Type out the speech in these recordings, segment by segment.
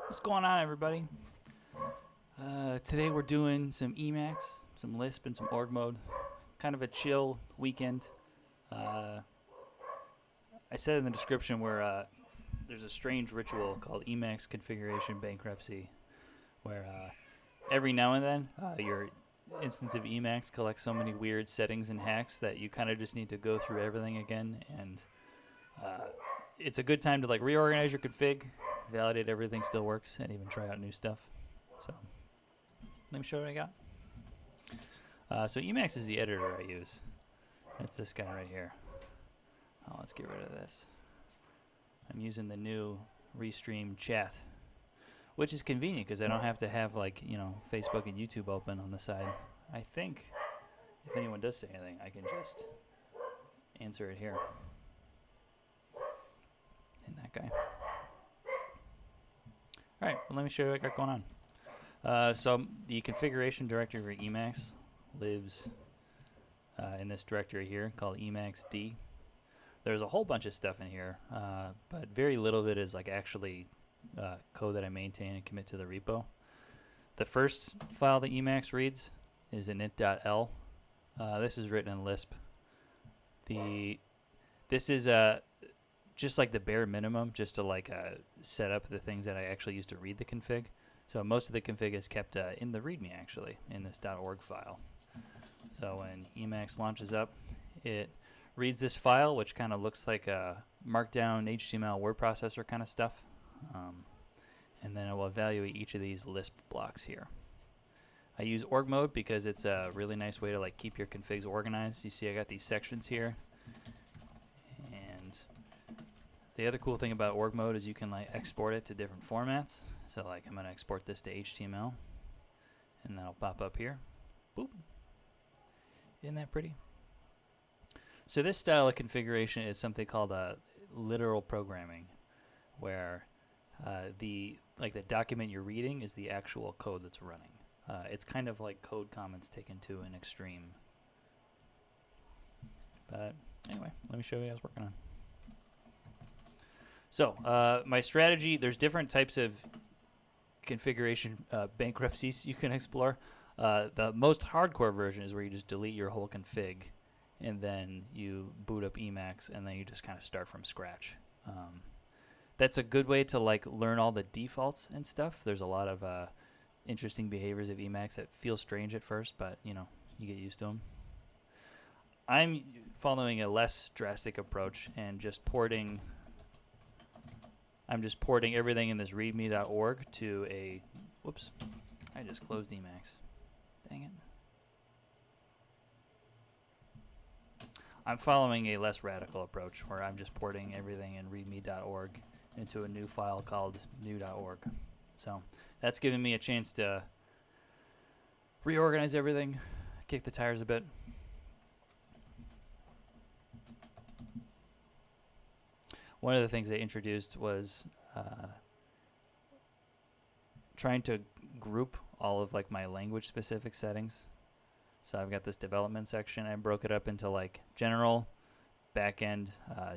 What's going on, everybody? Today we're doing some Emacs, some Lisp, and some org mode. Kind of a chill weekend. I said in the description where there's a strange ritual called Emacs configuration bankruptcy, where every now and then your instance of Emacs collects so many weird settings and hacks that you kind of just need to go through everything again, and it's a good time to like reorganize your config, validate everything still works, and even try out new stuff. So let me show you what I got. So Emacs is the editor I use. That's this guy right here. Oh, let's get rid of this. I'm using the new Restream chat, which is convenient because I don't have to have like, Facebook and YouTube open on the side. I think if anyone does say anything, I can just answer it here. And that guy. All right, well, let me show you what I got going on. So the configuration directory for Emacs lives in this directory here called Emacs D. There's a whole bunch of stuff in here, but very little of it is like actually code that I maintain and commit to the repo. The first file that Emacs reads is init.l. This is written in Lisp. This is just like the bare minimum, just to like set up the things that I actually use to read the config. So most of the config is kept in the README actually, in this .org file. So when Emacs launches up, it reads this file, which kind of looks like a markdown HTML word processor kind of stuff. And then it will evaluate each of these Lisp blocks here. I use org mode because it's a really nice way to like keep your configs organized. You see I got these sections here. And the other cool thing about org mode is you can like export it to different formats. So like I'm going to export this to HTML, and that'll pop up here. Boop. Isn't that pretty? So this style of configuration is something called literal programming, where the document you're reading is the actual code that's running. It's kind of like code comments taken to an extreme. But anyway, let me show you what I was working on. So my strategy, there's different types of configuration bankruptcies you can explore. The most hardcore version is where you just delete your whole config, and then you boot up Emacs, and then you just kind of start from scratch. That's a good way to like learn all the defaults and stuff. There's a lot of interesting behaviors of Emacs that feel strange at first, but you get used to them. I'm following a less drastic approach and just porting. I'm just porting everything in this readme.org to a. Whoops! I just closed Emacs. Dang it. I'm following a less radical approach where I'm just porting everything in readme.org into a new file called new.org. So that's giving me a chance to reorganize everything, kick the tires a bit. One of the things I introduced was trying to group all of like my language specific settings. So I've got this development section. I broke it up into like general, backend,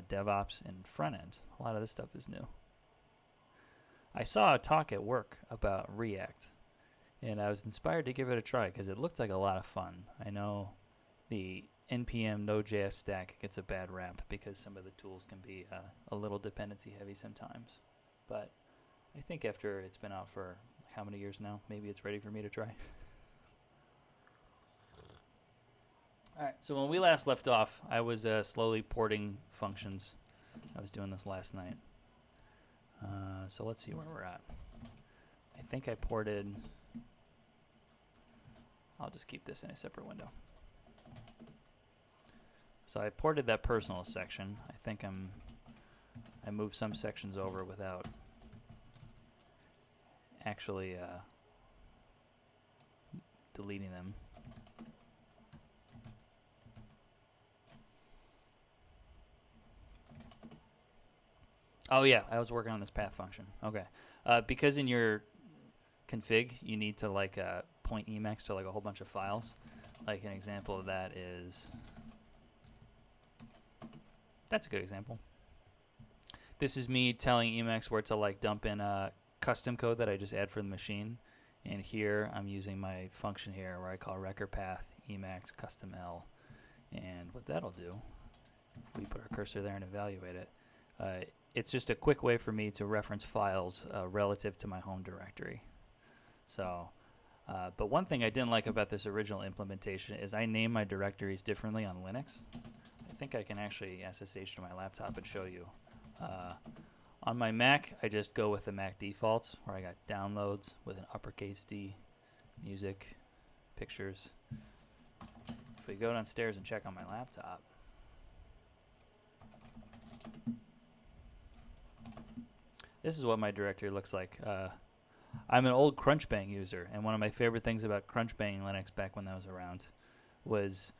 DevOps, and front end. A lot of this stuff is new. I saw a talk at work about React, and I was inspired to give it a try because it looked like a lot of fun. I know the NPM Node.js stack gets a bad rap because some of the tools can be a little dependency heavy sometimes. But I think after it's been out for how many years now, maybe it's ready for me to try. Alright, so when we last left off, I was slowly porting functions. I was doing this last night. So let's see where we're at. I think I ported. I'll just keep this in a separate window. So I ported that personal section. I think I moved some sections over without actually deleting them. Oh yeah, I was working on this path function. Okay, because in your config you need to like point Emacs to like a whole bunch of files. Like an example of that is. That's a good example. This is me telling Emacs where to like dump in custom code that I just add for the machine. And here I'm using my function here where I call record path Emacs custom L. And what that'll do, if we put our cursor there and evaluate it, it's just a quick way for me to reference files relative to my home directory. So, but one thing I didn't like about this original implementation is I name my directories differently on Linux. I think I can actually SSH to my laptop and show you. On my Mac, I just go with the Mac defaults, where I got downloads with an uppercase D, music, pictures. If we go downstairs and check on my laptop, this is what my directory looks like. I'm an old Crunchbang user, and one of my favorite things about Crunchbang Linux back when that was around was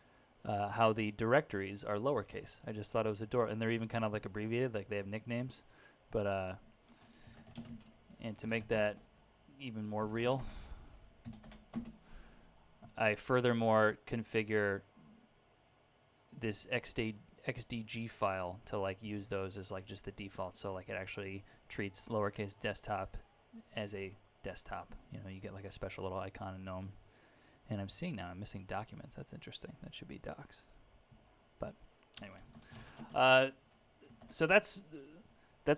how the directories are lowercase. I just thought it was adorable, and they're even kind of like abbreviated, like they have nicknames. But and to make that even more real, I furthermore configure this XDG file to like use those as like just the default. So like it actually treats lowercase desktop as a desktop. You know, you get like a special little icon in GNOME. And I'm seeing now I'm missing documents. That's interesting. That should be docs. But anyway, so that's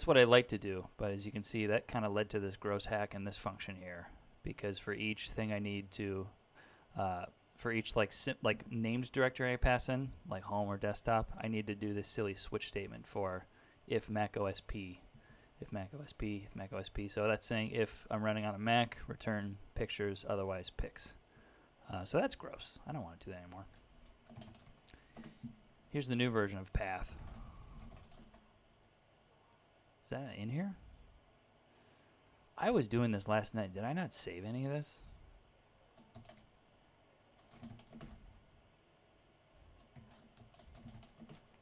what I like to do. But as you can see, that kind of led to this gross hack in this function here, because for each thing I need to, for each like named directory I pass in, like home or desktop, I need to do this silly switch statement for if Mac OS P, if Mac OS P, if Mac OS P. So that's saying if I'm running on a Mac, return pictures, otherwise pics. So that's gross. I don't want to do that anymore. Here's the new version of path. Is that in here? I was doing this last night. Did I not save any of this?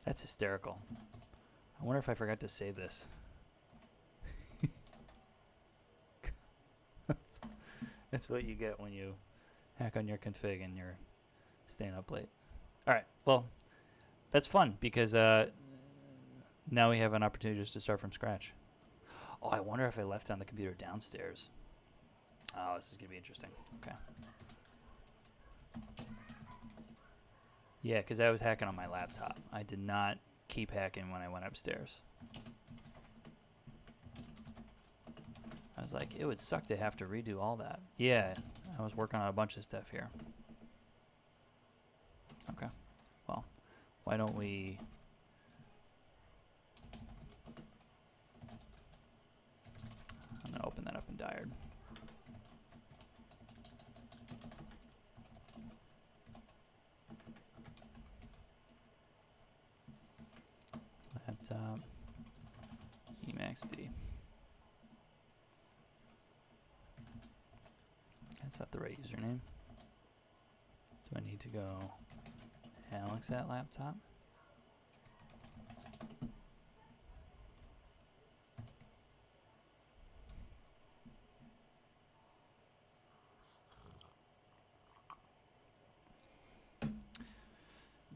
That's hysterical. I wonder if I forgot to save this. That's what you get when you hack on your config and you're staying up late. All right, well, that's fun because now we have an opportunity just to start from scratch. Oh, I wonder if I left on the computer downstairs. Oh, this is going to be interesting. Okay. Yeah, because I was hacking on my laptop. I did not keep hacking when I went upstairs. I was like, it would suck to have to redo all that. Yeah, I was working on a bunch of stuff here. Okay. Well, why don't we... I'm going to open that up in Dired. Laptop. Emacs D. That's not the right username. Do I need to go Alex at laptop?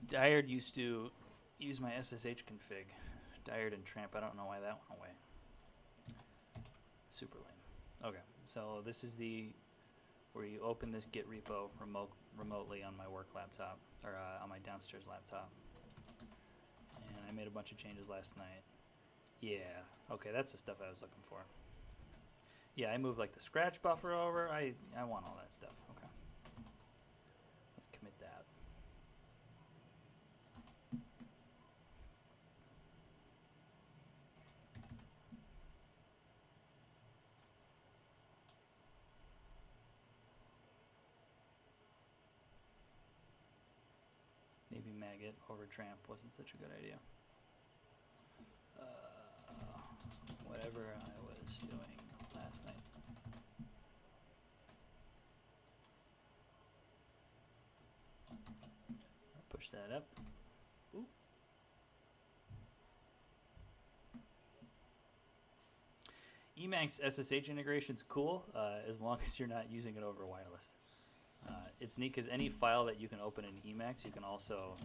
Dired used to use my SSH config. Dired and Tramp. I don't know why that went away. Super lame. Okay, so this is the where you open this Git repo remotely on my work laptop, or on my downstairs laptop. And I made a bunch of changes last night. Yeah, okay, that's the stuff I was looking for. Yeah, I moved like the scratch buffer over. I want all that stuff. Okay. Let's commit that. Maybe maggot over Tramp wasn't such a good idea. Whatever I was doing last night. Push that up. Ooh. Emacs SSH integration's cool as long as you're not using it over wireless. It's neat because any file that you can open in Emacs, you can also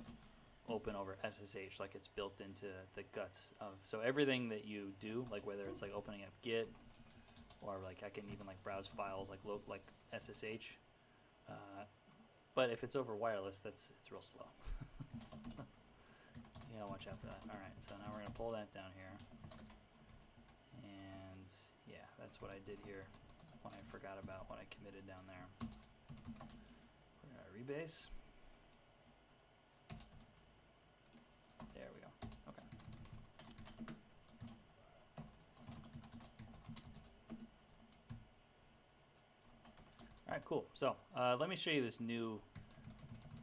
open over SSH, like it's built into the guts of. So everything that you do, like whether it's like opening up Git, or like I can even like browse files like like SSH. But if it's over wireless, it's real slow. You gotta watch out for that. All right, so now we're gonna pull that down here, and yeah, that's what I did here when I forgot about what I committed down there. We're gonna rebase. There we go. Okay. All right, cool. So let me show you this new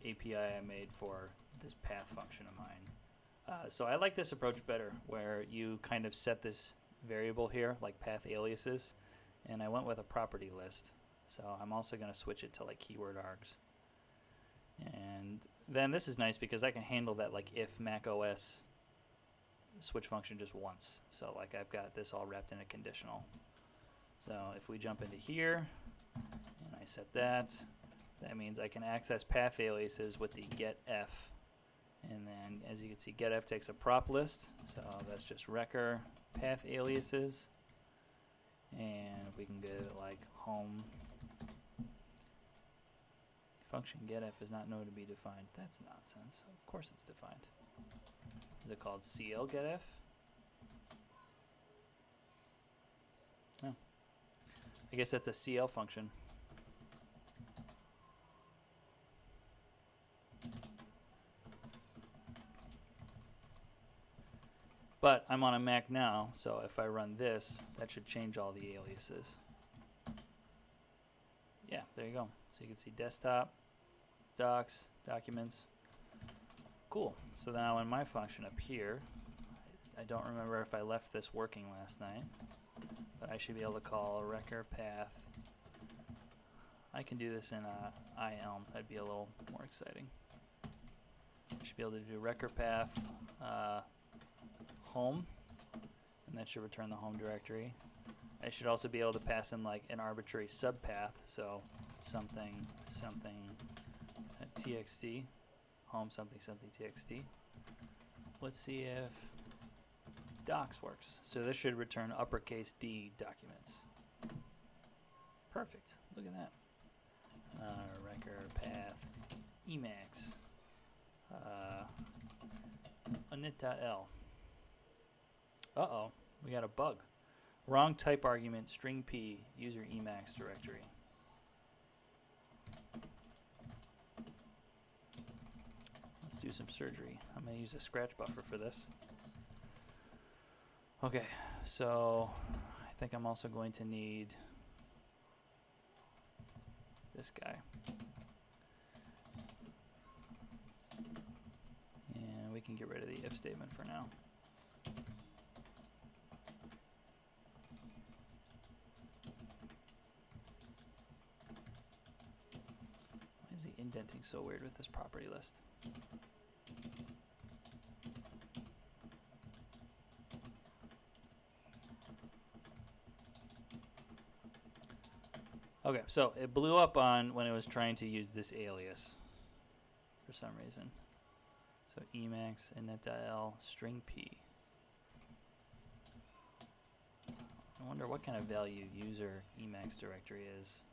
API I made for this path function of mine. So I like this approach better, where you kind of set this variable here, like path aliases, and I went with a property list. So I'm also going to switch it to like keyword args. And then this is nice because I can handle that like if Mac OS switch function just once. So like I've got this all wrapped in a conditional. So if we jump into here and I set that, that means I can access path aliases with the getF. And then as you can see, getF takes a prop list. So that's just wrecker path aliases. And we can get it like home. Function getF is not known to be defined. That's nonsense. Of course it's defined. Is it called CL getF? No. I guess that's a CL function. But I'm on a Mac now, so if I run this, that should change all the aliases. Yeah, there you go. So you can see desktop, docs, documents. Cool. So now in my function up here, I don't remember if I left this working last night, but I should be able to call wrecker path. I can do this in IELM. That'd be a little more exciting. I should be able to do wrecker path home, and that should return the home directory. I should also be able to pass in like an arbitrary subpath, so something txt, home something txt. Let's see if docs works. So this should return uppercase D documents. Perfect. Look at that. Wrecker path Emacs init.l. Uh-oh, we got a bug. Wrong type argument, string P, user Emacs directory. Let's do some surgery. I'm going to use a scratch buffer for this. Okay, so I think I'm also going to need this guy. And we can get rid of the if statement for now. Why is the indenting so weird with this property list? Okay, so it blew up on when it was trying to use this alias for some reason. So Emacs init.l string P. I wonder what kind of value user Emacs directory is.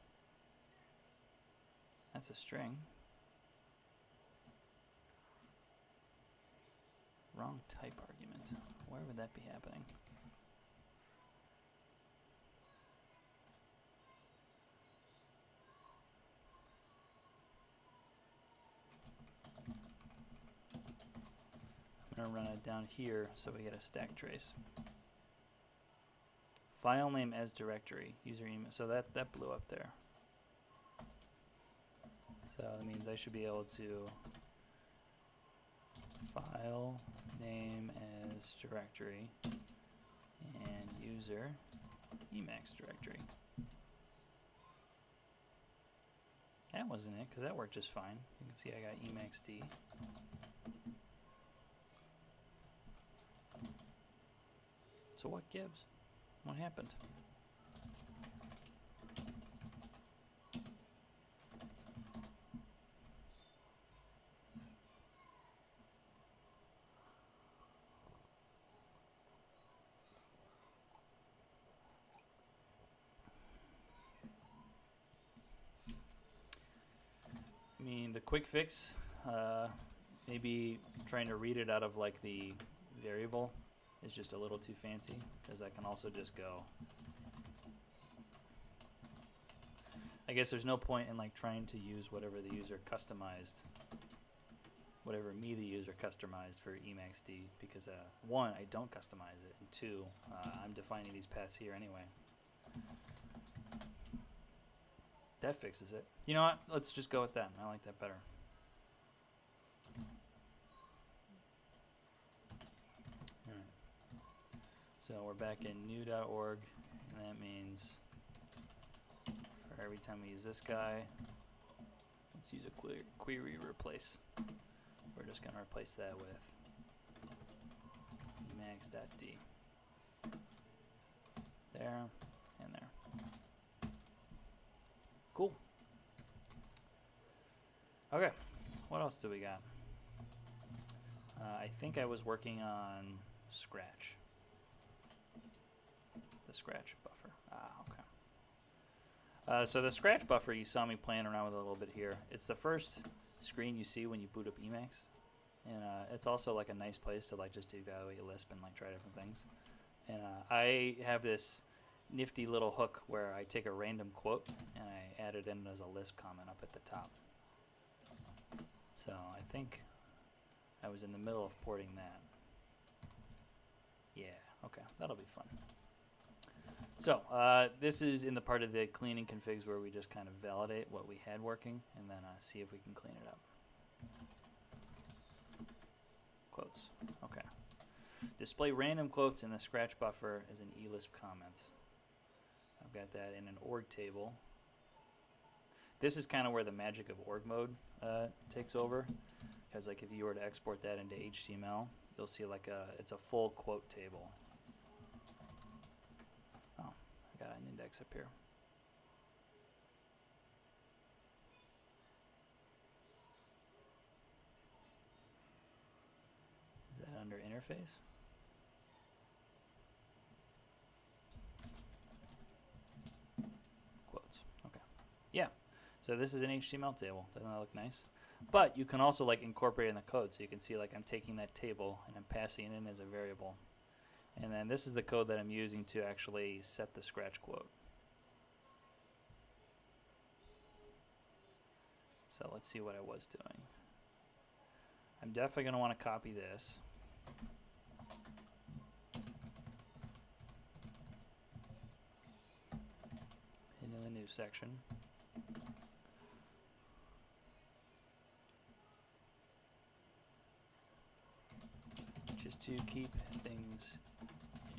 That's a string. Wrong type argument. Where would that be happening? I'm going to run it down here so we get a stack trace. File name as directory, user email. So that blew up there. So that means I should be able to file name as directory and user Emacs directory. That wasn't it, because that worked just fine. You can see I got Emacs D. So what gives? What happened? mean, the quick fix, maybe trying to read it out of like the variable is just a little too fancy, because I can also just go. I guess there's no point in like trying to use whatever the user customized, whatever me the user customized for Emacs D, because one, I don't customize it, and two, I'm defining these paths here anyway. That fixes it. You know what? Let's just go with that. I like that better. All right. So we're back in new.org, and that means for every time we use this guy, let's use a query replace. We're just going to replace that with emacs.d. There and there. Cool. Okay, what else do we got? I think I was working on Scratch. The Scratch buffer. Okay. So the Scratch buffer, you saw me playing around with a little bit here. It's the first screen you see when you boot up Emacs. And it's also like a nice place to like just evaluate Lisp and like try different things. And I have this nifty little hook where I take a random quote and I add it in as a Lisp comment up at the top. So I think I was in the middle of porting that. Yeah, okay, that'll be fun. So this is in the part of the cleaning configs where we just kind of validate what we had working and then see if we can clean it up. Quotes, okay. Display random quotes in the Scratch buffer as an eLisp comment. I've got that in an org table. This is kind of where the magic of org mode takes over, because like if you were to export that into HTML, you'll see like it's a full quote table. Oh, I got an index up here. Is that under interface? Quotes. Okay. Yeah. So this is an HTML table. Doesn't that look nice? But you can also like incorporate it in the code, so you can see like I'm taking that table and I'm passing it in as a variable. And then this is the code that I'm using to actually set the Scratch quote. So let's see what I was doing. I'm definitely going to want to copy this. Into the new section. Just to keep things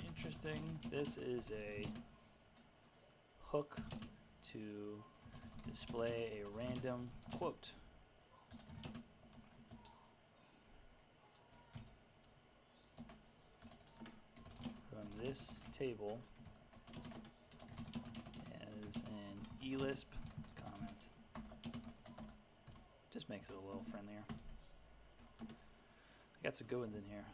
interesting, this is a hook to display a random quote. From this table as an eLisp comment. Just makes it a little friendlier. I got some good ones in here.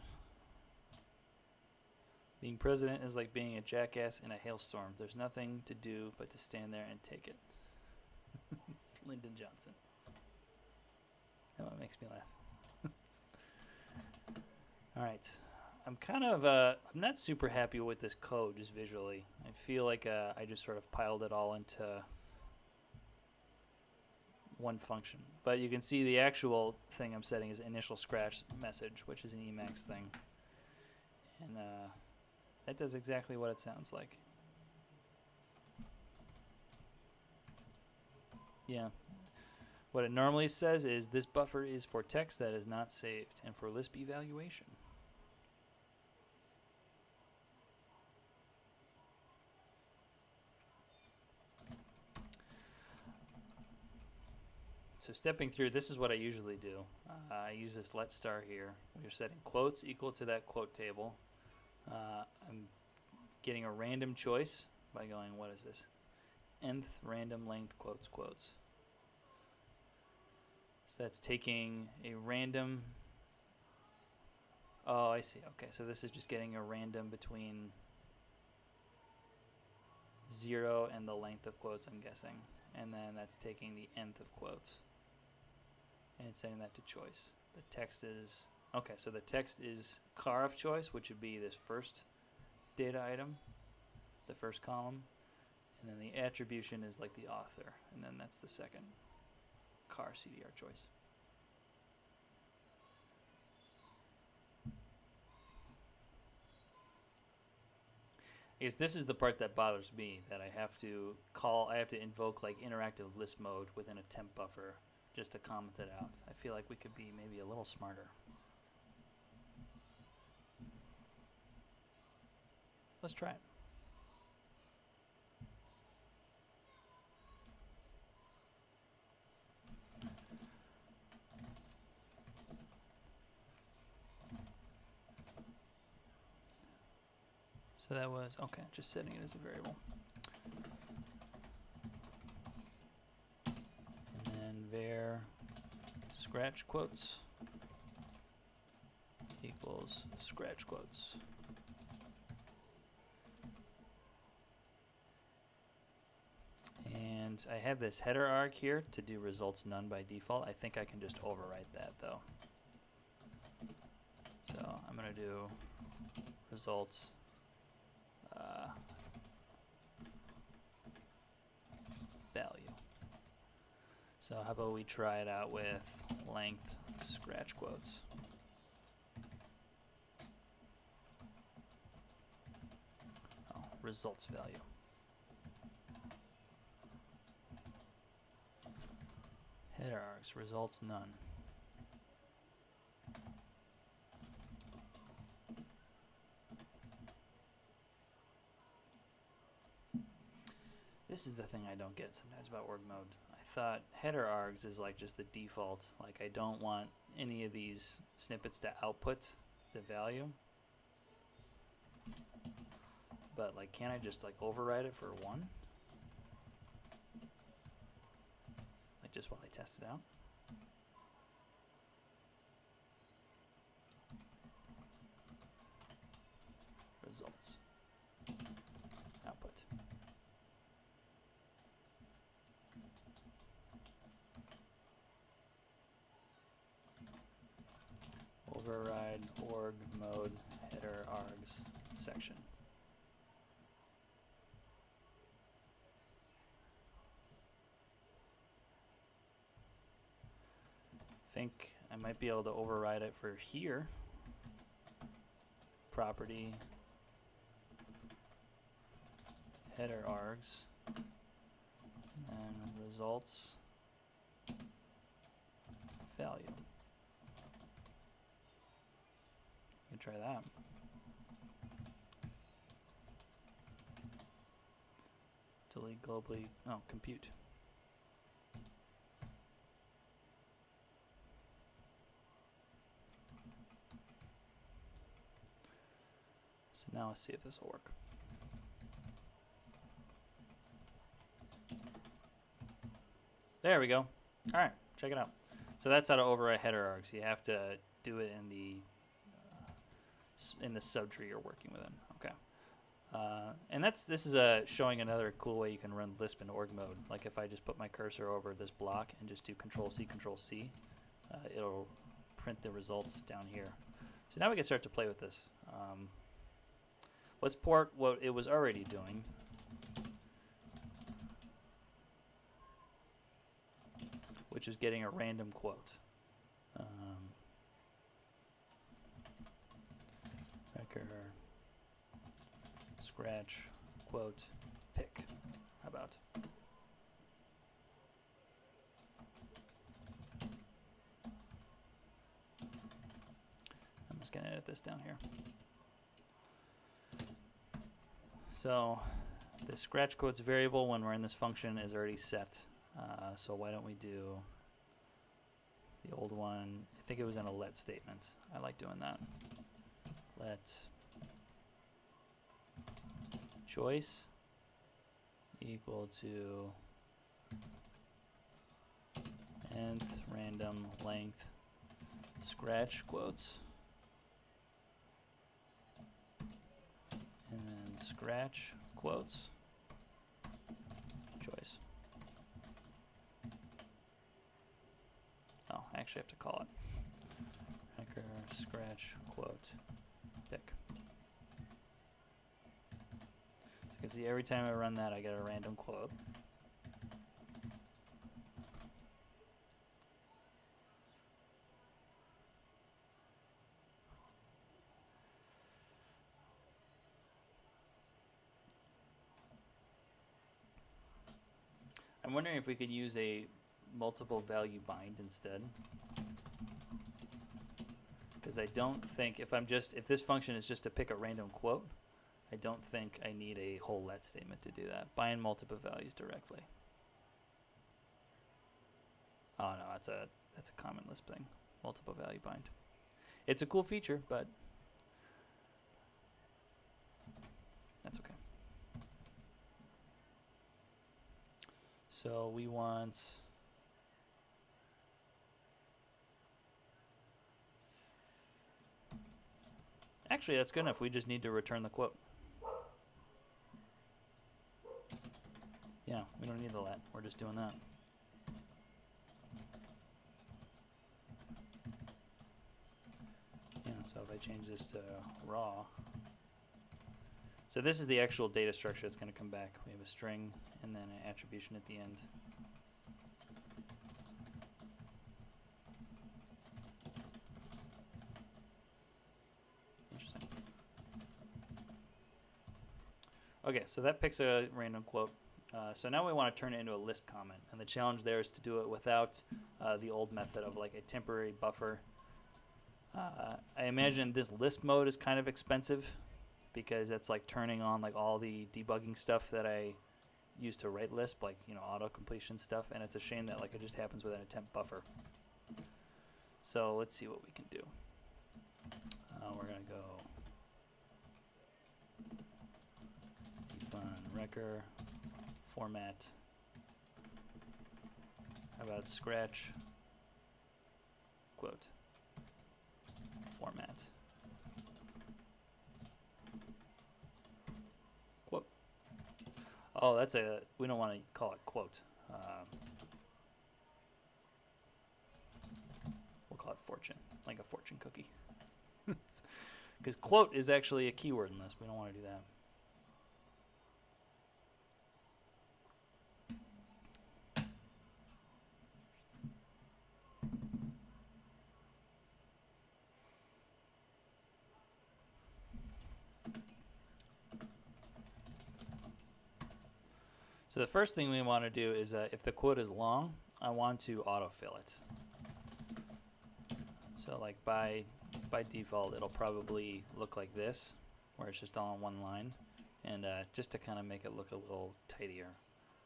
Being president is like being a jackass in a hailstorm. There's nothing to do but to stand there and take it. Lyndon Johnson. That one makes me laugh. All right. I'm kind of, I'm not super happy with this code just visually. I feel like I just sort of piled it all into one function. But you can see the actual thing I'm setting is initial Scratch message, which is an Emacs thing. And that does exactly what it sounds like. Yeah. What it normally says is this buffer is for text that is not saved and for Lisp evaluation. So stepping through, this is what I usually do. I use this let star here. We're setting quotes equal to that quote table. I'm getting a random choice by going, what is this? Nth random length quotes quotes. So that's taking a random. Oh, I see. Okay, so this is just getting a random between 0 and the length of quotes, I'm guessing. And then that's taking the nth of quotes. and setting that to choice. The text is, okay, so the text is car of choice, which would be this first data item, the first column, and then the attribution is like the author, and then that's the second car CDR choice. I guess this is the part that bothers me, that I have to invoke like interactive Lisp mode within a temp buffer just to comment it out. I feel like we could be maybe a little smarter. Let's try it. So that was, okay, just setting it as a variable. And then var scratch quotes equals scratch quotes. And I have this header arg here to do results none by default. I think I can just overwrite that though. So I'm going to do results value. So how about we try it out with length scratch quotes. Oh, results value. Header args, results none. This is the thing I don't get sometimes about org mode. I thought header args is like just the default. Like I don't want any of these snippets to output the value. But like, can't I just like override it for 1? Like just while I test it out? Results. Output. Override org mode header args section. Think I might be able to override it for here. Property header args and results value. You can try that. Delete globally, oh, compute. So now let's see if this will work. There we go. All right, check it out. So that's how to override header args. You have to do it in the subtree you're working within. Okay. And this is showing another cool way you can run Lisp in org mode. Like if I just put my cursor over this block and just do Control-C, it'll print the results down here. So now we can start to play with this. Let's port what it was already doing. Which is getting a random quote. Record, scratch, quote, pick. How about? I'm just going to edit this down here. So the scratch quotes variable when we're in this function is already set. So why don't we do the old one? I think it was in a let statement. I like doing that. Let choice equal to nth random length scratch quotes, and then scratch quotes choice. Oh, actually actually have to call it. Record scratch quote pick. So you can see every time I run that, I get a random quote. I'm wondering if we could use a multiple value bind instead. Because I don't think if this function is just to pick a random quote, I don't think I need a whole let statement to do that. Bind multiple values directly. Oh no, that's a common Lisp thing. Multiple value bind. It's a cool feature, but that's okay. So we want actually that's good enough. We just need to return the quote. Yeah, we don't need the let. We're just doing that. Yeah, so if I change this to raw. So this is the actual data structure that's going to come back. We have a string and then an attribution at the end. Interesting. Okay, so that picks a random quote. So now we want to turn it into a Lisp comment. And the challenge there is to do it without the old method of like a temporary buffer. I imagine this Lisp mode is kind of expensive because that's like turning on like all the debugging stuff that I use to write Lisp, like, you know, auto completion stuff, and it's a shame that like it just happens with an attempt buffer. So let's see what we can do. We're gonna go define record format. How about scratch quote format. Quote. Oh, that's a, we don't want to call it quote. We'll call it fortune, like a fortune cookie. Because quote is actually a keyword in this. We don't want to do that. So the first thing we want to do is if the quote is long, I want to autofill it. So like by default, it'll probably look like this, where it's just all on one line. And just to kind of make it look a little tidier,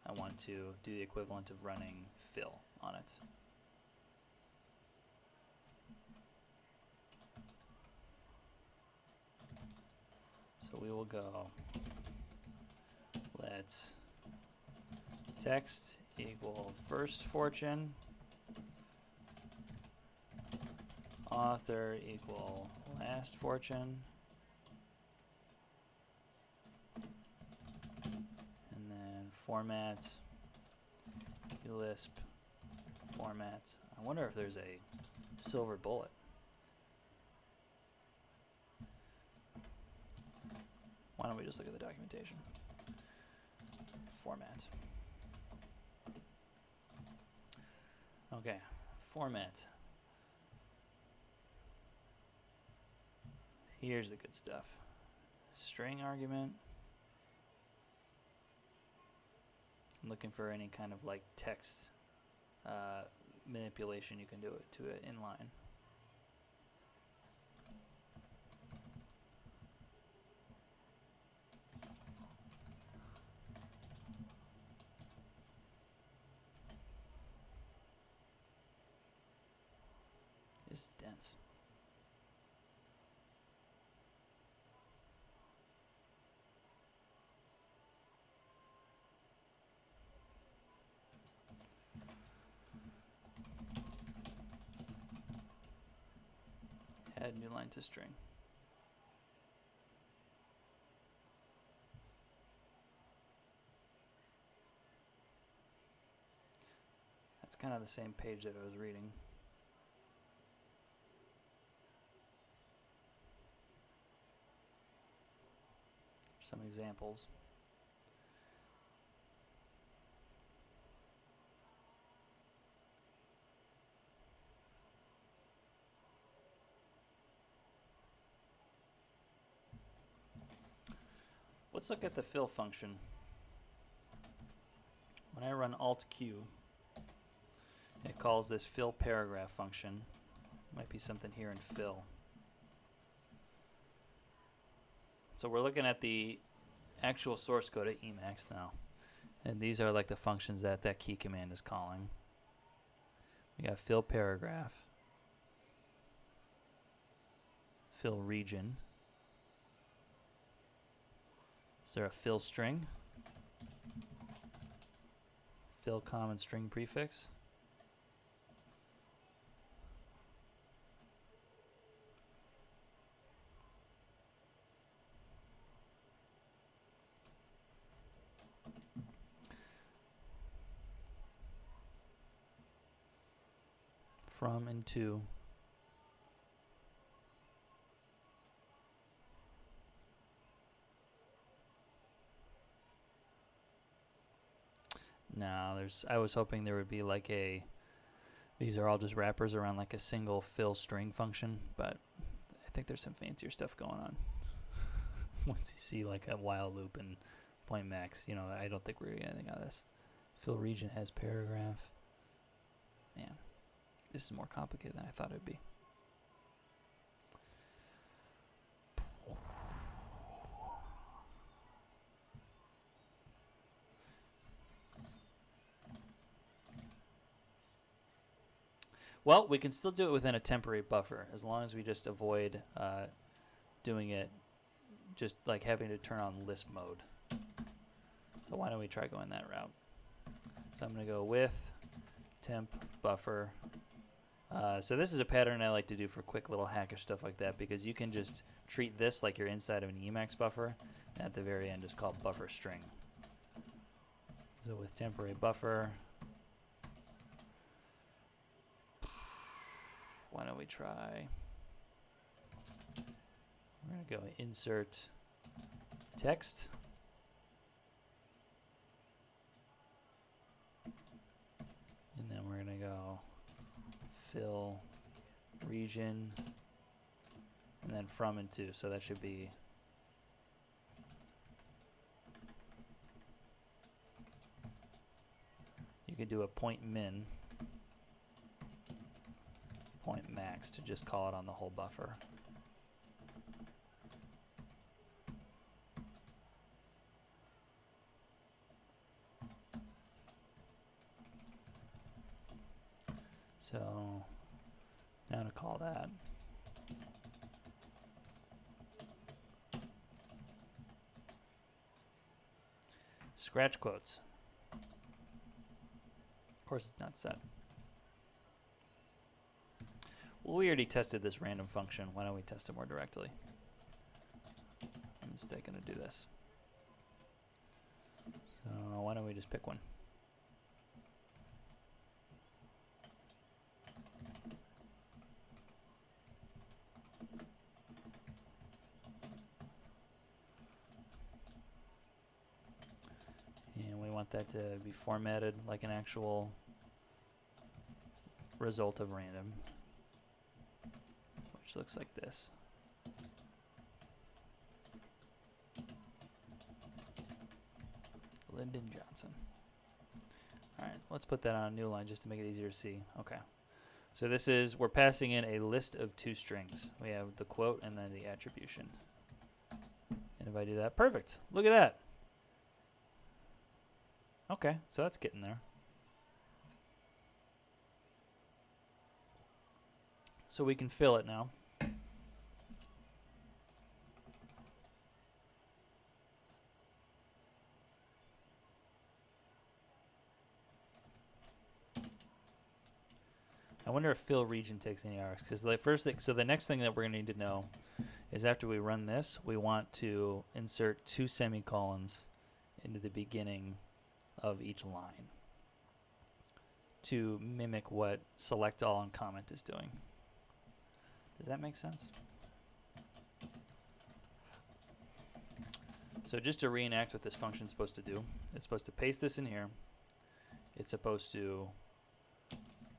I want to do the equivalent of running fill on it. So we will go let's text equal first fortune, author equal last fortune, and then format Lisp format. I wonder if there's a silver bullet. Why don't we just look at the documentation? Format. Okay, format. Here's the good stuff. String argument. I'm looking for any kind of like text manipulation you can do it to it inline. This is dense. Add new line to string. That's kind of the same page that I was reading. some examples. Let's look at the fill function. When I run Alt-Q, it calls this fill paragraph function. Might be something here in fill. So we're looking at the actual source code of Emacs now. And these are like the functions that that key command is calling. We got fill paragraph, fill region. Is there a fill string? Fill common string prefix? From and to. No, I was hoping there would be like these are all just wrappers around like a single fill string function, but I think there's some fancier stuff going on. Once you see like a while loop and point max, you know, I don't think we're going to get anything out of this. Fill region has paragraph. Man, this is more complicated than I thought it would be. Well, we can still do it within a temporary buffer as long as we just avoid doing it just like having to turn on lisp mode. So why don't we try going that route? So I'm going to go with temp buffer. So this is a pattern I like to do for quick little hackish stuff like that, because you can just treat this like you're inside of an Emacs buffer, and at the very end is called buffer string. So with temporary buffer, why don't we try, we're going to go insert text. And then we're going to go fill region and then from and to. So that should be you could do a point min, point max to just call it on the whole buffer. So now to call that scratch quotes. Of course it's not set. Well, we already tested this random function. Why don't we test it more directly? I'm instead going to do this. So why don't we just pick one? And we want that to be formatted like an actual result of random, which looks like this. Lyndon Johnson. All right, let's put that on a new line just to make it easier to see. Okay. So this is, we're passing in a list of two strings. We have the quote and then the attribution. And if I do that, perfect. Look at that. Okay, so that's getting there. So we can fill it now. I wonder if fill region takes any args, because the first thing, so the next thing that we're going to need to know is after we run this, we want to insert 2 semicolons into the beginning of each line to mimic what select all and comment is doing. Does that make sense? So just to reenact what this function is supposed to do, it's supposed to paste this in here. It's supposed to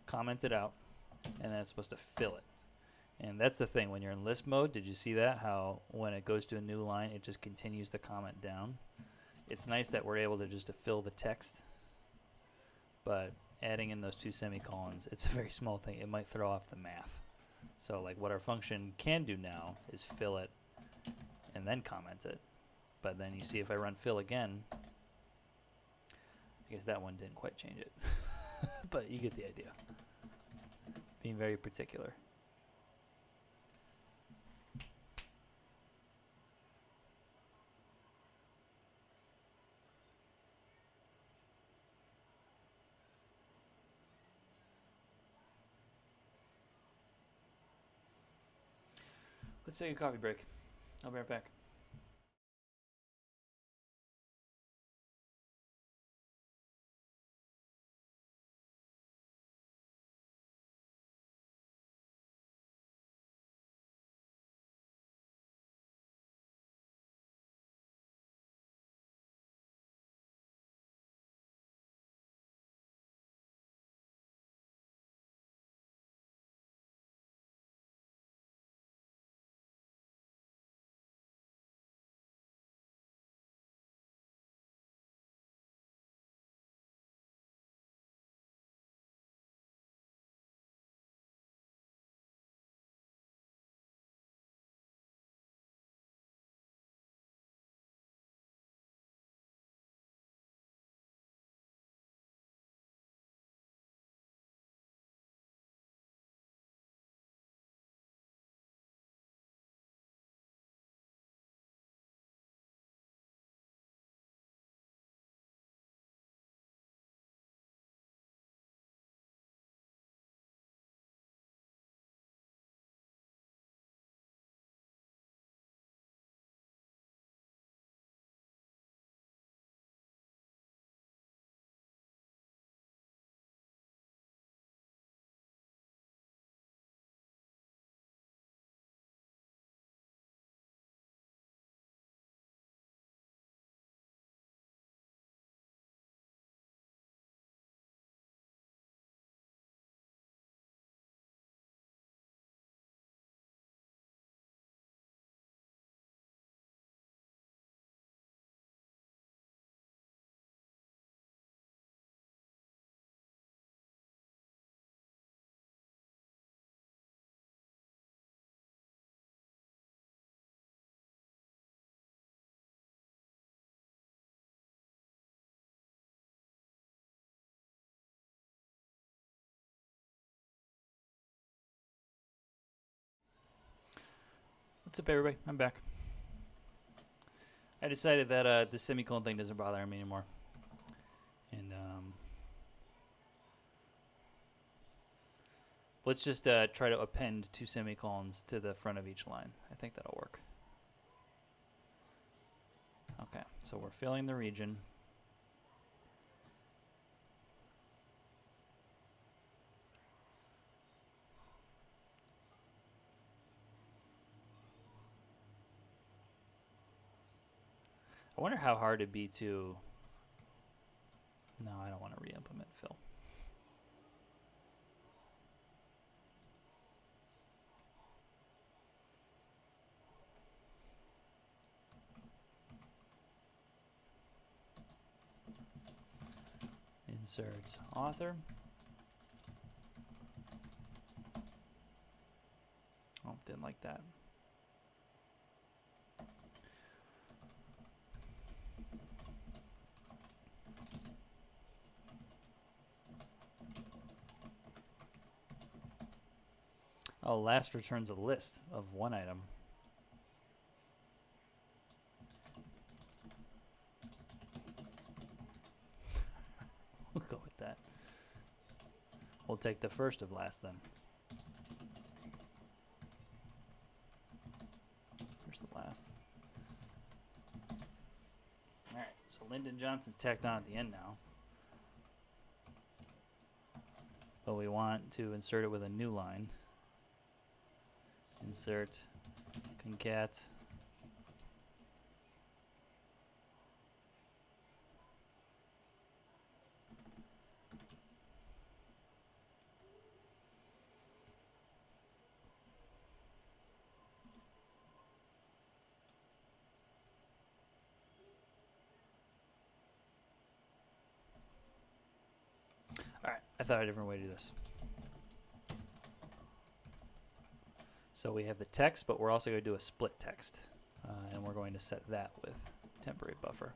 comment it out, and then it's supposed to fill it. And that's the thing, when you're in Lisp mode, did you see that? How when it goes to a new line, it just continues the comment down. It's nice that we're able to just to fill the text, but adding in those 2 semicolons, it's a very small thing. It might throw off the math. So like what our function can do now is fill it and then comment it. But then you see if I run fill again, I guess that one didn't quite change it. But you get the idea. Being very particular. Let's take a coffee break. I'll be right back. What's up, everybody? I'm back. I decided that the semicolon thing doesn't bother me anymore. And let's just try to append 2 semicolons to the front of each line. I think that'll work. Okay, so we're filling the region. I wonder how hard it'd be to... No, I don't want to re-implement fill. Insert author. Oh, didn't like that. Oh, last returns a list of one item. We'll go with that. We'll take the first of last then. First of last. Alright, so Lyndon Johnson's tacked on at the end now. But we want to insert it with a new line. Insert concat Alright, I thought of a different way to do this. So we have the text, but we're also going to do a split text. And we're going to set that with temporary buffer.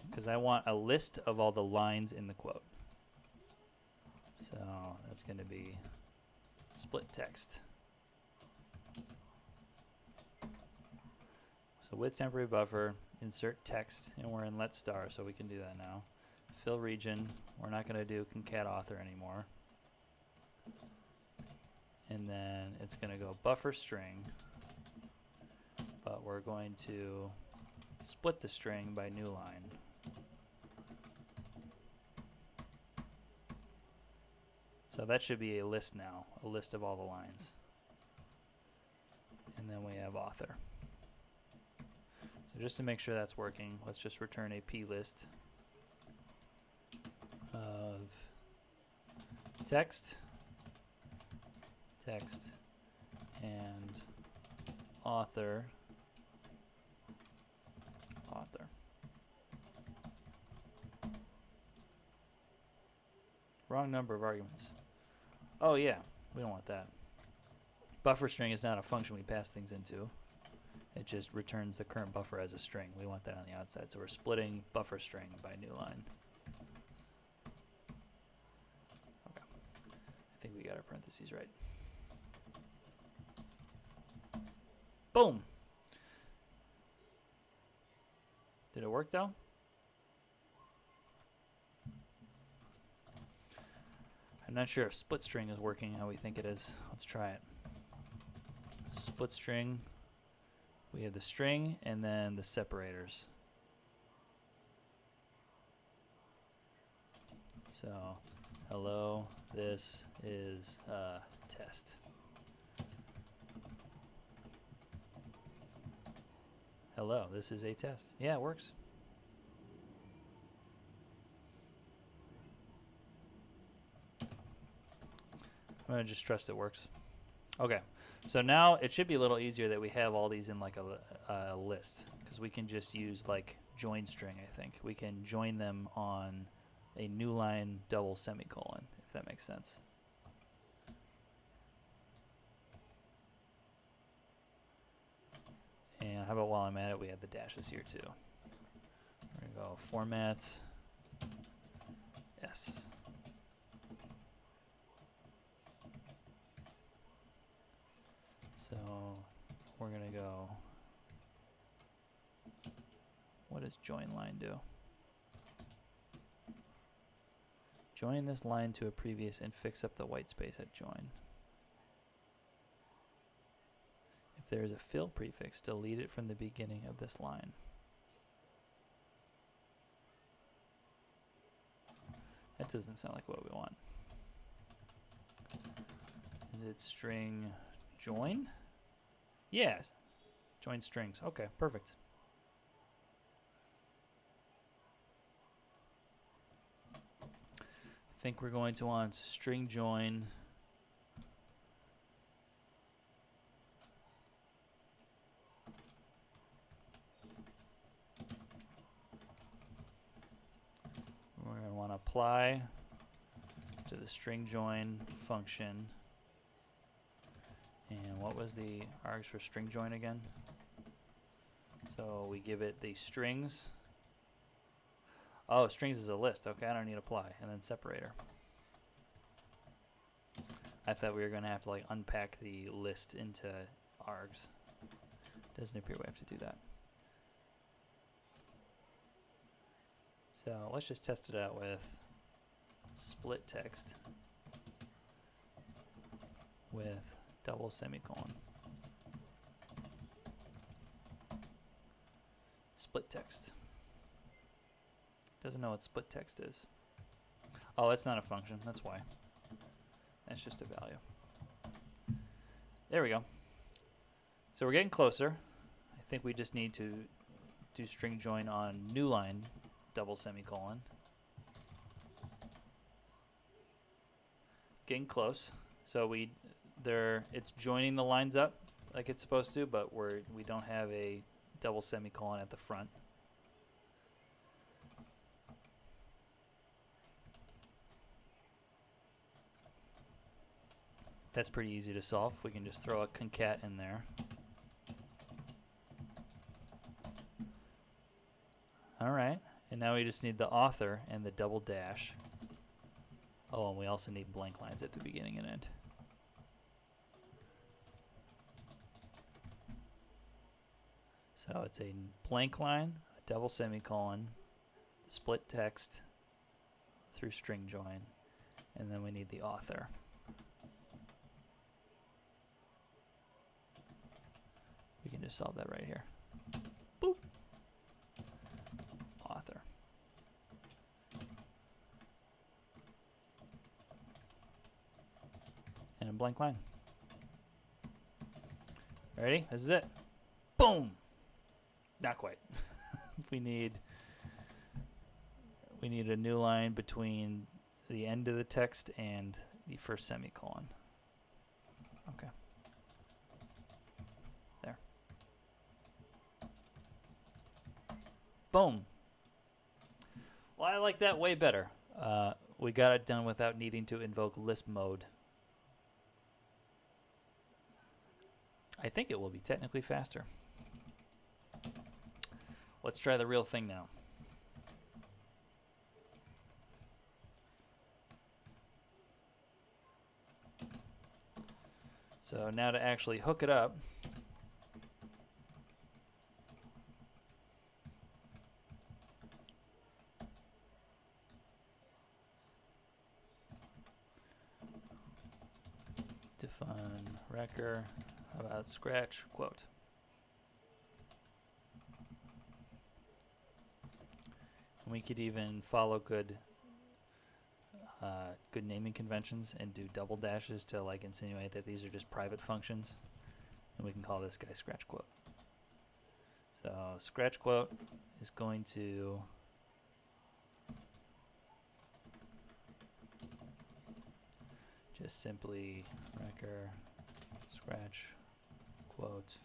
Because I want a list of all the lines in the quote. So that's going to be split text. So with temporary buffer, insert text, and we're in let star, so we can do that now. Fill region, we're not going to do concat author anymore. And then it's going to go buffer string, but we're going to split the string by new line. So that should be a list now, a list of all the lines. And then we have author. So just to make sure that's working, let's just return a plist of text, and author. Wrong number of arguments. Oh yeah, we don't want that. Buffer string is not a function we pass things into. It just returns the current buffer as a string. We want that on the outside, so we're splitting buffer string by new line. Okay, I think we got our parentheses right. Boom. Did it work though? I'm not sure if split string is working how we think it is. Let's try it. Split string. We have the string and then the separators. So, hello, this is a test. Hello, this is a test. Yeah, it works. I'm going to just trust it works. Okay, so now it should be a little easier that we have all these in like a list, because we can just use like join string, I think. We can join them on a new line double semicolon, if that makes sense. And how about while I'm at it, we have the dashes here too. We're going to go format, S. So we're going to go, what does join line do? Join this line to a previous and fix up the white space at join. If there is a fill prefix, delete it from the beginning of this line. That doesn't sound like what we want. Is it string join? Yes. Join strings. Okay, perfect. I think we're going to want string join. We're going to want to apply to the string join function. And what was the args for string join again? So we give it the strings. Oh, strings is a list. Okay, I don't need apply. And then separator. I thought we were going to have to like unpack the list into args. Doesn't appear we have to do that. So let's just test it out with split text with double semicolon. Split text. Doesn't know what split text is. Oh, it's not a function. That's why. That's just a value. There we go. So we're getting closer. I think we just need to do string join on new line double semicolon. Getting close. So it's joining the lines up like it's supposed to, but we don't have a double semicolon at the front. That's pretty easy to solve. We can just throw a concat in there. All right, and now we just need the author and the double dash. Oh, and we also need blank lines at the beginning and end. So it's a blank line, a double semicolon, split text through string join, and then we need the author. We can just solve that right here. Boop. Author. And a blank line. Ready? This is it. Boom. Not quite. we need a new line between the end of the text and the first semicolon. Okay. There. Boom. Well, I like that way better. We got it done without needing to invoke Lisp mode. I think it will be technically faster. Let's try the real thing now. So now to actually hook it up, define wrecker, how about scratch quote. And we could even follow good naming conventions and do double dashes to like insinuate that these are just private functions, and we can call this guy scratch quote. So scratch quote is going to just simply wrecker scratch quote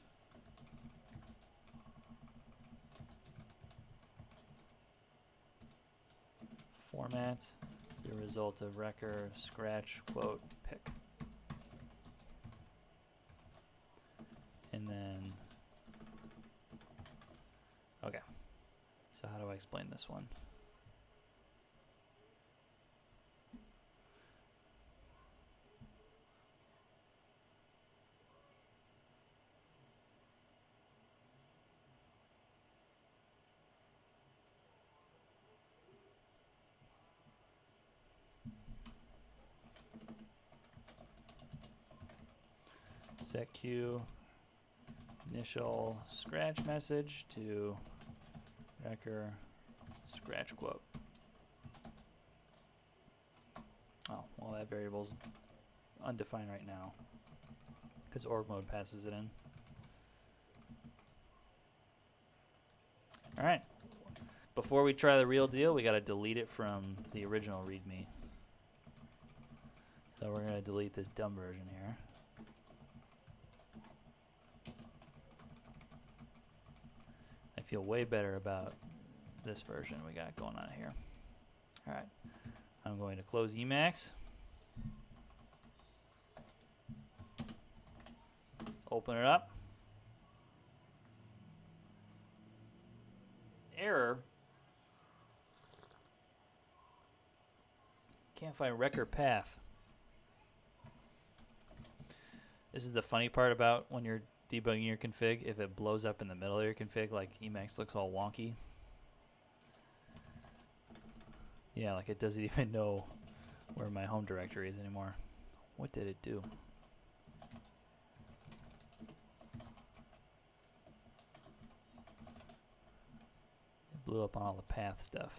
format the result of wrecker scratch quote pick. And then, okay, so how do I explain this one? Set queue initial scratch message to wrecker scratch quote. Oh, well, that variable's undefined right now because org mode passes it in. All right. Before we try the real deal, we got to delete it from the original README. So we're going to delete this dumb version here. I feel way better about this version we got going on here. All right. I'm going to close Emacs. Open it up. Error. Can't find record path. This is the funny part about when you're debugging your config. If it blows up in the middle of your config, like Emacs looks all wonky. Yeah, like it doesn't even know where my home directory is anymore. What did it do? It blew up on all the path stuff.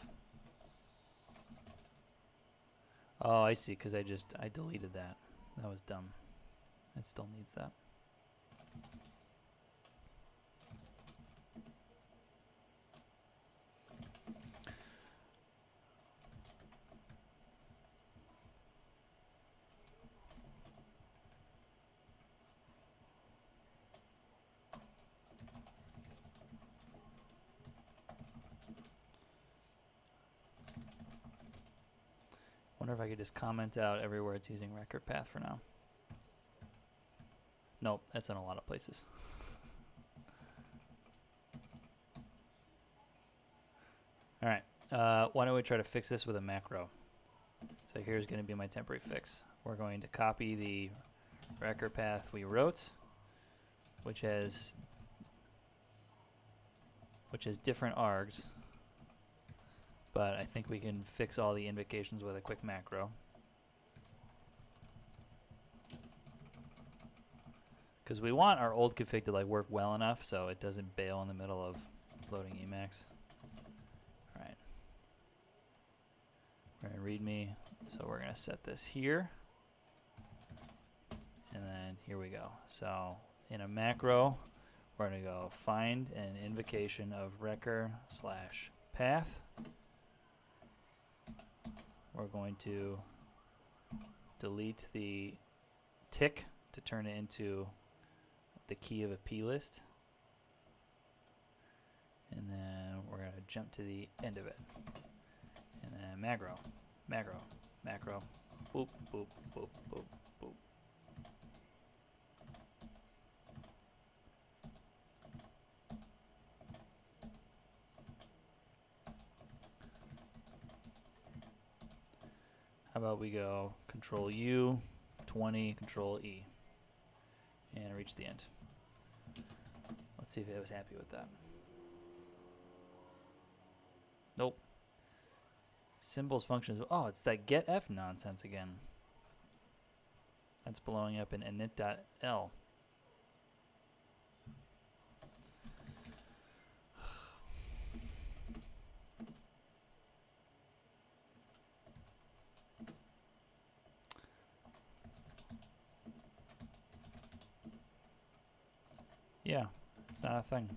Oh, I see, because I deleted that. That was dumb. It still needs that. Wonder if I could just comment out everywhere it's using record path for now. Nope, that's in a lot of places. All right, why don't we try to fix this with a macro? So here's going to be my temporary fix. We're going to copy the record path we wrote, which has different args, but I think we can fix all the invocations with a quick macro. Because we want our old config to like work well enough so it doesn't bail in the middle of loading Emacs. All right. We're going to readme, so we're going to set this here. And then here we go. So in a macro, we're going to go find an invocation of record/path. We're going to delete the tick to turn it into the key of a plist. And then we're going to jump to the end of it. And then macro, macro, macro, boop, boop, boop, boop, boop. How about we go Control U, 20, Control E, and reach the end. Let's see if it was happy with that. Nope. Symbols, functions. Oh, it's that getF nonsense again. That's blowing up in init.l. Yeah, it's not a thing.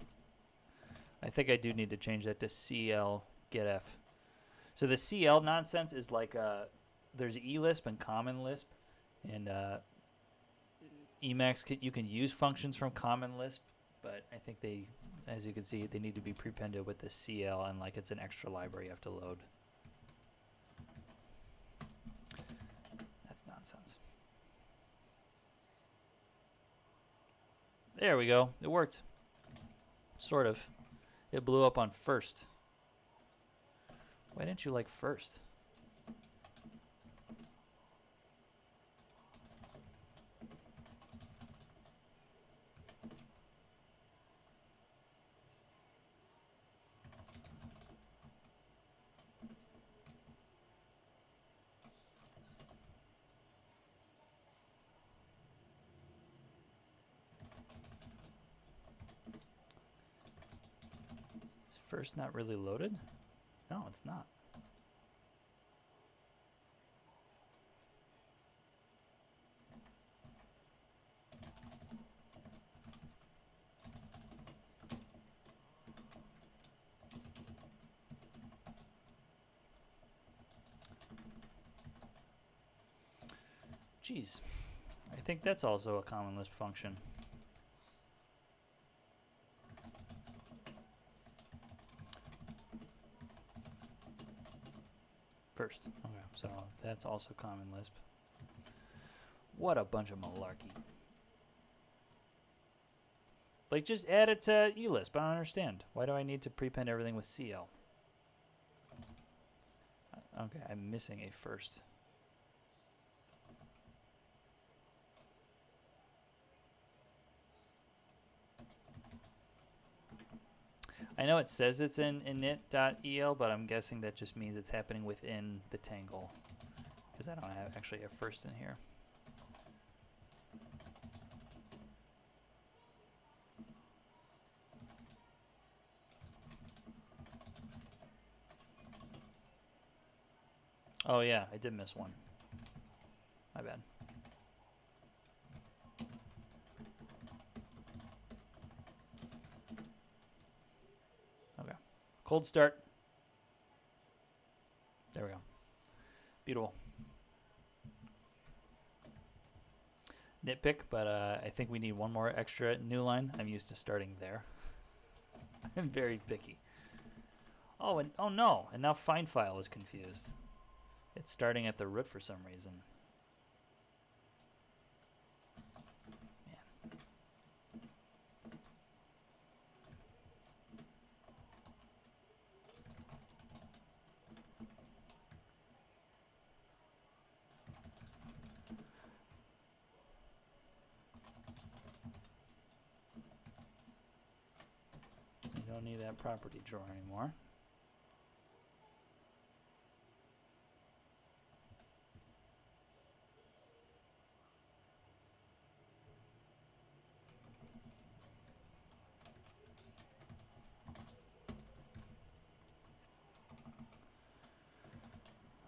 I think I do need to change that to CL getF. So the CL nonsense is like there's eLisp and common Lisp, and Emacs you can use functions from common Lisp, but I think they, as you can see, they need to be prepended with the CL, and like it's an extra library you have to load. That's nonsense. There we go. It worked. Sort of. It blew up on first. Why didn't you like first? Is first not really loaded? No, it's not. Geez, I think that's also a common Lisp function. First. Okay, so that's also common Lisp. What a bunch of malarkey. Like, just add it to eLisp. I don't understand. Why do I need to prepend everything with CL? Okay, I'm missing a first. I know it says it's in init.el, but I'm guessing that just means it's happening within the tangle, because I don't have actually a first in here. Oh yeah, I did miss one. My bad. Okay. Cold start. There we go. Beautiful. Nitpick, but I think we need one more extra new line. I'm used to starting there. I'm very picky. Oh, and oh no, and now find file is confused. It's starting at the root for some reason. Man. don't need that property drawer anymore.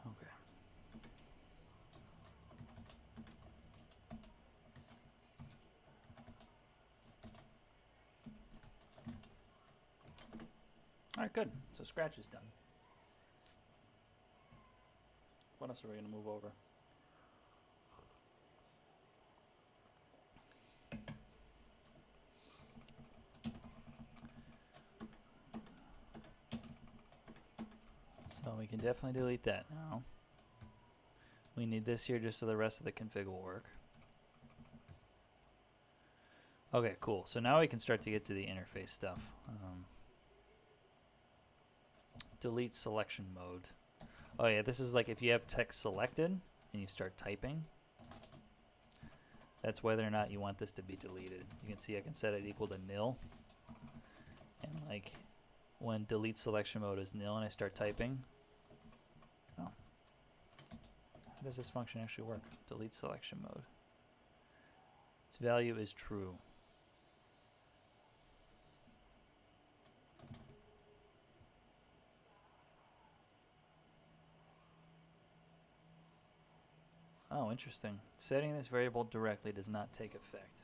Okay. All right, good. So Scratch is done. What else are we going to move over? So we can definitely delete that now. We need this here just so the rest of the config will work. Okay, cool. So now we can start to get to the interface stuff. Delete selection mode. Oh yeah, this is like if you have text selected and you start typing. That's whether or not you want this to be deleted. You can see I can set it equal to nil. And like when delete selection mode is nil and I start typing. Oh. How does this function actually work? Delete selection mode. Its value is true. Oh, interesting. Setting this variable directly does not take effect.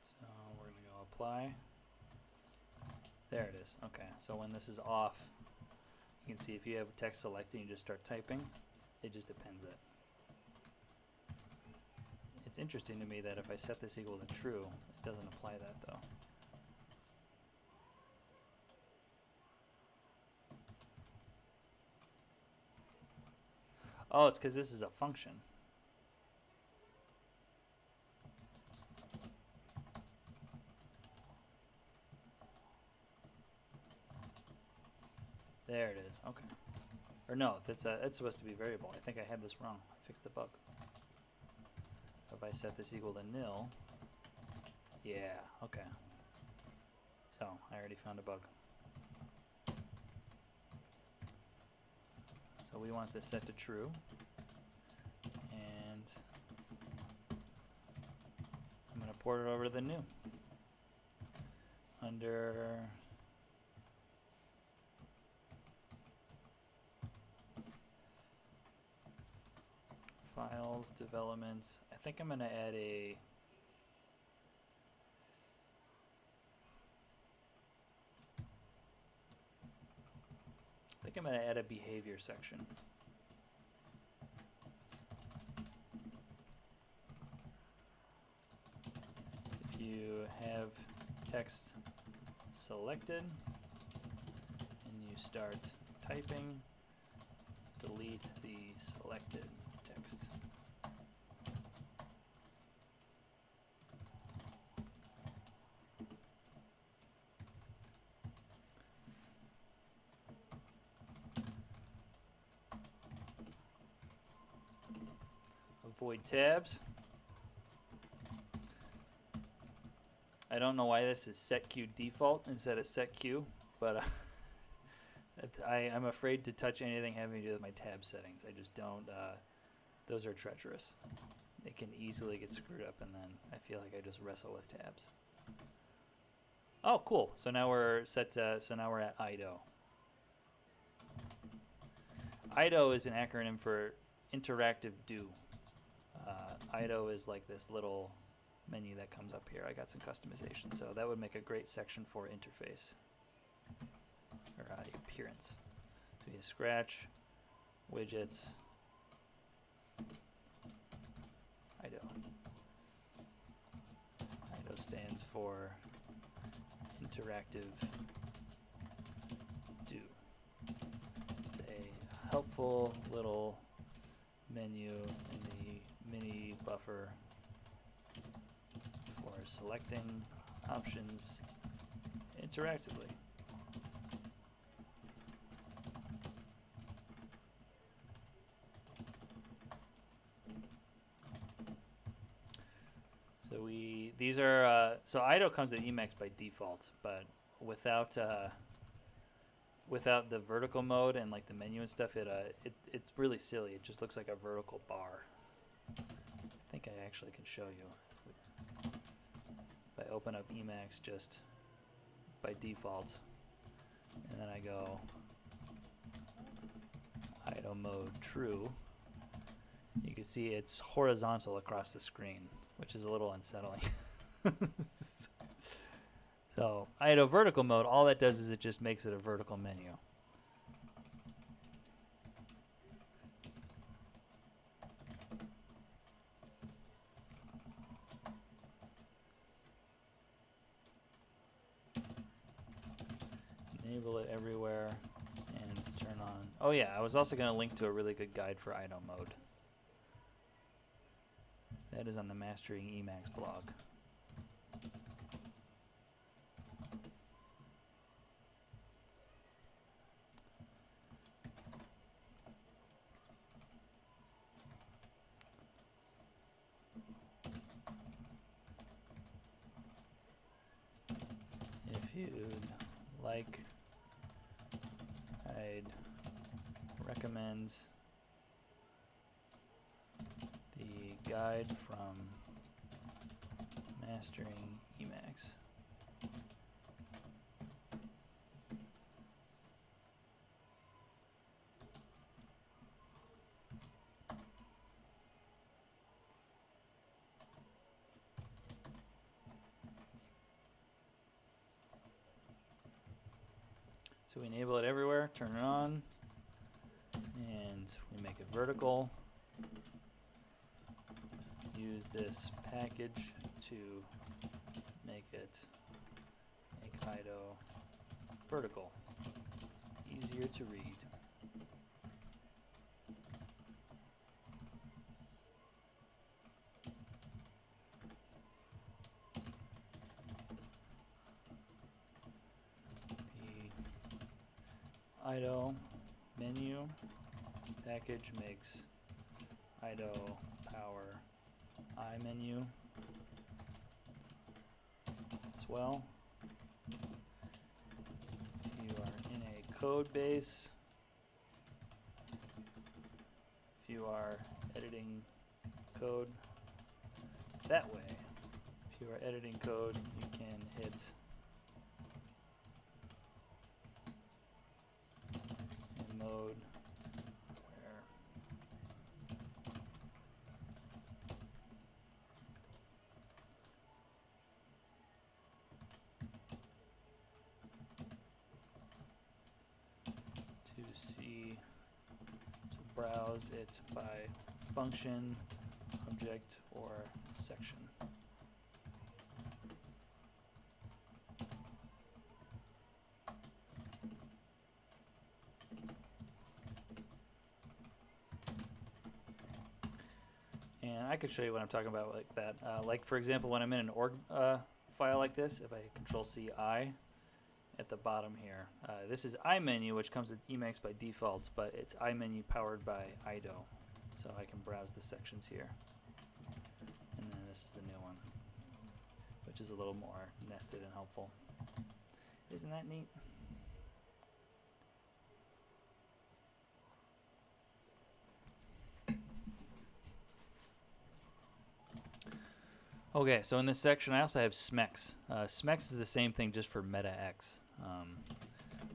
So we're going to go apply. There it is. Okay, so when this is off, you can see if you have text selected and you just start typing, it just appends it. It's interesting to me that if I set this equal to true, it doesn't apply that though. Oh, it's because this is a function. There it is. Okay. Or no, that's supposed to be variable. I think I had this wrong. I fixed the bug. If I set this equal to nil, yeah, okay. So I already found a bug. So we want this set to true, and I'm going to port it over to the new. Under files, development, I think I'm going to add a behavior section. If you have text selected and you start typing, delete the selected text. Avoid tabs. I don't know why this is set Q default instead of set Q, but I'm afraid to touch anything having to do with my tab settings. I just don't. Those are treacherous. It can easily get screwed up, and then I feel like I just wrestle with tabs. Oh, cool. So now we're set to, so now we're at IDO. IDO is an acronym for interactive do. IDO is like this little menu that comes up here. I got some customization, so that would make a great section for interface or appearance. So you have Scratch, widgets, IDO. IDO stands for interactive do. It's a helpful little menu in the mini buffer for selecting options interactively. So these are, so IDO comes with Emacs by default, but without without the vertical mode and like the menu and stuff, it's really silly. It just looks like a vertical bar. I think I actually can show you. If I open up Emacs just by default, and then I go IDO mode true, you can see it's horizontal across the screen, which is a little unsettling. So IDO vertical mode, all that does is it just makes it a vertical menu. Enable it everywhere and turn on. Oh yeah, I was also going to link to a really good guide for IDO mode. That is on the Mastering Emacs blog. If you'd like, I'd recommend the guide from Mastering Emacs. So we enable it everywhere, turn it on, and we make it vertical. Use this package to make IDO vertical, easier to read. The IDO menu package makes IDO power iMenu as well. If you are in a code base, if you are editing code that way, if you are editing code, you can hit in mode where to browse it by function, object, or section. And I could show you what I'm talking about like that. Like for example, when I'm in an org file like this, if I hit Control-C-I at the bottom here, this is iMenu, which comes with Emacs by default, but it's iMenu powered by IDO. So I can browse the sections here. And then this is the new one, which is a little more nested and helpful. Isn't that neat? Okay, so in this section I also have SMEX. SMEX is the same thing just for MetaX.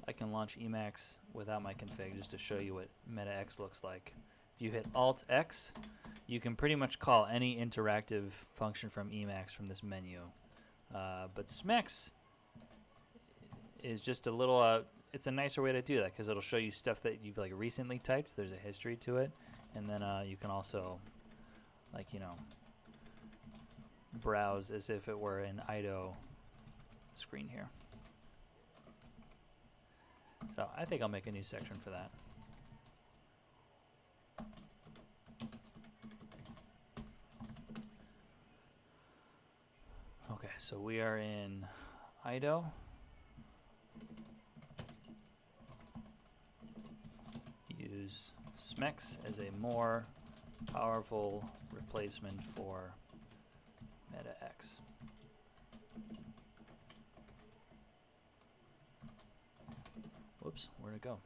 I can launch Emacs without my config just to show you what MetaX looks like. If you hit Alt-X, you can pretty much call any interactive function from Emacs from this menu. But SMEX is just a little, it's a nicer way to do that because it'll show you stuff that you've like recently typed. There's a history to it. And then you can also, like, you know, browse as if it were an IDO screen here. So I think I'll make a new section for that. Okay, so we are in IDO. Use Smex as a more powerful replacement for MetaX. Whoops, where'd it go?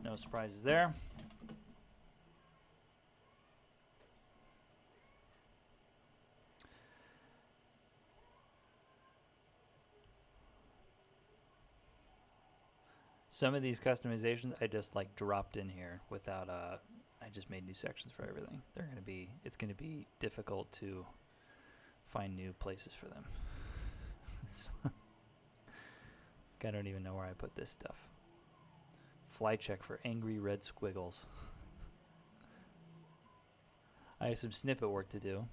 No surprises there. Some of these customizations I just like dropped in here without I just made new sections for everything. It's gonna be difficult to find new places for them. I don't even know where I put this stuff. Fly check for angry red squiggles. I have some snippet work to do.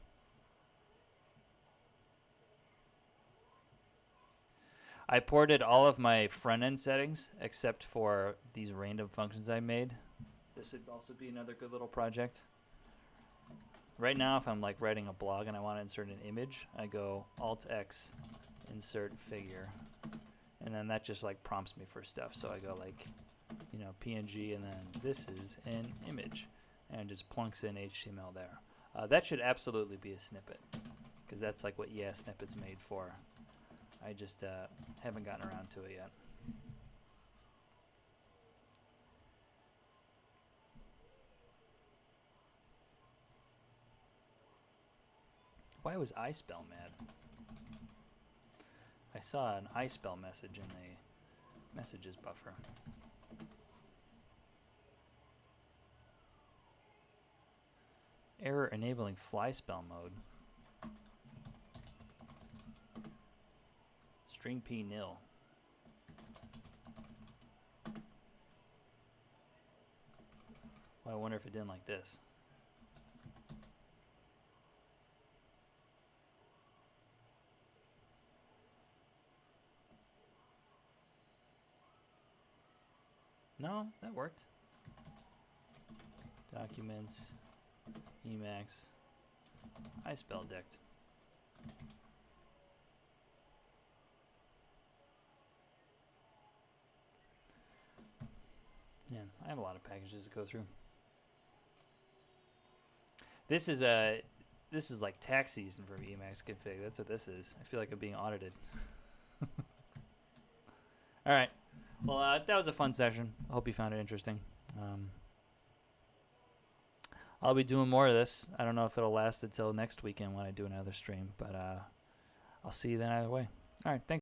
I ported all of my front-end settings except for these random functions I made. This would also be another good little project. Right now, if I'm like writing a blog and I want to insert an image, I go Alt-X, insert figure, and then that just like prompts me for stuff. So I go like, you know, PNG, and then this is an image, and just plunks in HTML there. That should absolutely be a snippet, because that's like what Snippet's made for. I just haven't gotten around to it yet. Why was iSpell mad? I saw an iSpell message in the messages buffer. Error enabling fly spell mode. String P nil. Well, I wonder if it didn't like this. No, that worked. Documents, Emacs, iSpell dict. Yeah, I have a lot of packages to go through. This is like tax season for Emacs config. That's what this is. I feel like I'm being audited. All right. Well, that was a fun session. I hope you found it interesting. I'll be doing more of this. I don't know if it'll last until next weekend when I do another stream, but I'll see you then either way. All right. Thanks.